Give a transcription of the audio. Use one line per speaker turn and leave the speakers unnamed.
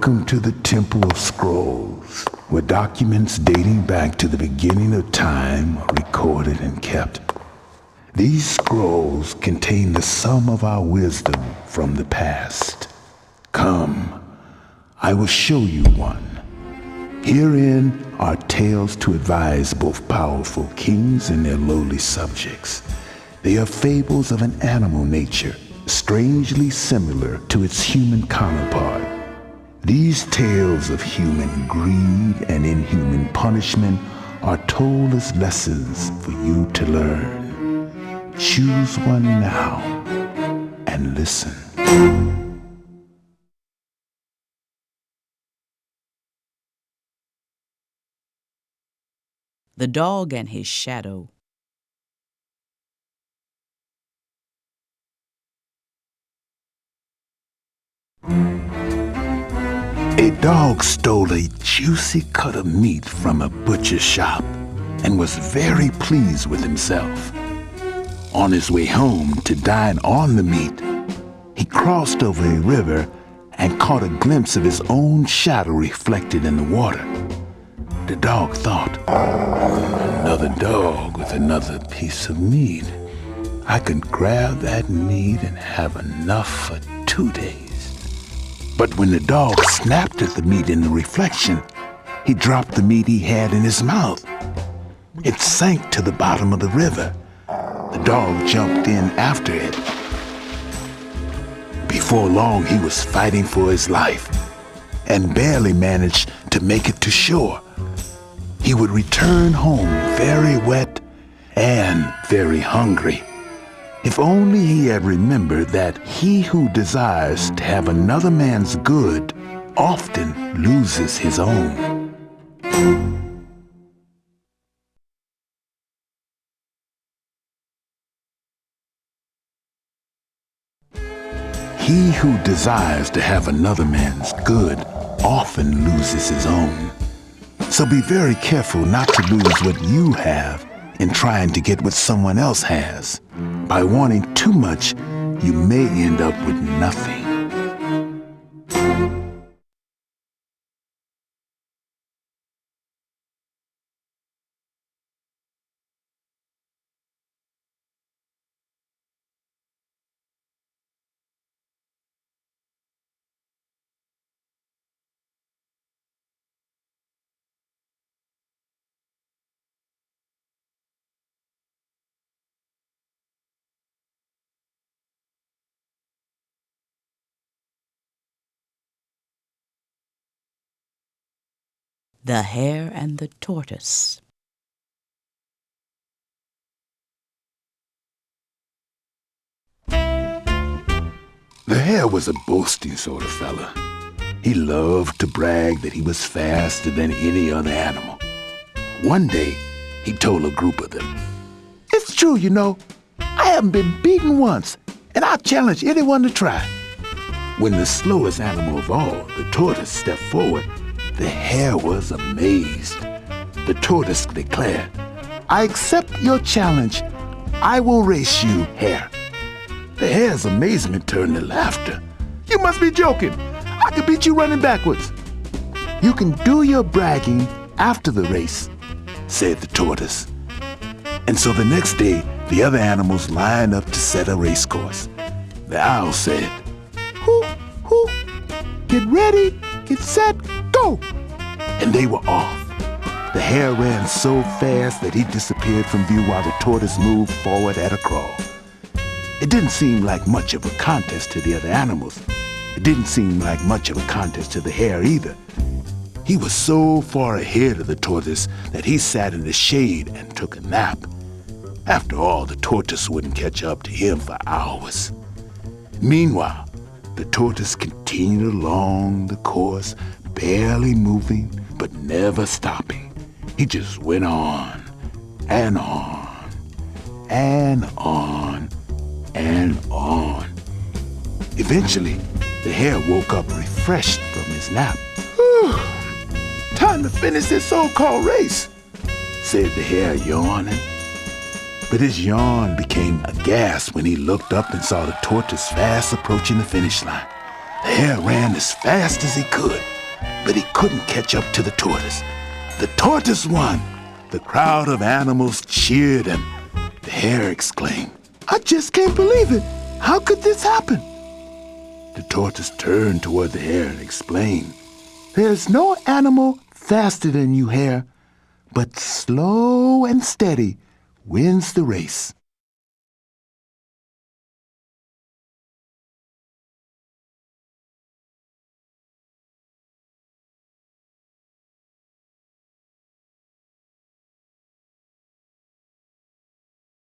Welcome to the Temple of Scrolls, where documents dating back to the beginning of time are recorded and kept. These scrolls contain the sum of our wisdom from the past. Come, I will show you one. Herein are tales to advise both powerful kings and their lowly subjects. They are fables of an animal nature, strangely similar to its human counterpart. These tales of human greed and inhuman punishment are told as lessons for you to learn. Choose one now and listen.
The Dog and His Shadow.
A dog stole a juicy cut of meat from a butcher's shop and was very pleased with himself. On his way home to dine on the meat, he crossed over a river and caught a glimpse of his own shadow reflected in the water. The dog thought, another dog with another piece of meat. I can grab that meat and have enough for 2 days. But when the dog snapped at the meat in the reflection, he dropped the meat he had in his mouth. It sank to the bottom of the river. The dog jumped in after it. Before long, he was fighting for his life and barely managed to make it to shore. He would return home very wet and very hungry. If only he had remembered that he who desires to have another man's good often loses his own. He who desires to have another man's good often loses his own. So be very careful not to lose what you have in trying to get what someone else has. By wanting too much, you may end up with nothing.
The Hare and the Tortoise.
The hare was a boasting sort of fella. He loved to brag that he was faster than any other animal. One day, he told a group of them, "It's true, you know. I haven't been beaten once, and I challenge anyone to try." When the slowest animal of all, the tortoise, stepped forward, the hare was amazed. The tortoise declared, "I accept your challenge. I will race you, hare." The hare's amazement turned to laughter. "You must be joking. I could beat you running backwards." "You can do your bragging after the race," said the tortoise. And so the next day, the other animals lined up to set a race course. The owl said, "Hoo, hoo, get ready, get set, go!" And they were off. The hare ran so fast that he disappeared from view while the tortoise moved forward at a crawl. It didn't seem like much of a contest to the other animals. It didn't seem like much of a contest to the hare either. He was so far ahead of the tortoise that he sat in the shade and took a nap. After all, the tortoise wouldn't catch up to him for hours. Meanwhile, the tortoise continued along the course, barely moving, but never stopping. He just went on, and on, and on, and on. Eventually, the hare woke up refreshed from his nap. "Whew, time to finish this so-called race," said the hare, yawning. But his yawn became a gasp when he looked up and saw the tortoise fast approaching the finish line. The hare ran as fast as he could. but he couldn't catch up to the tortoise. The tortoise won. The crowd of animals cheered him. The hare exclaimed, "I just can't believe it. How could this happen?" The tortoise turned toward the hare and explained, "There's no animal faster than you, hare, but slow and steady wins the race."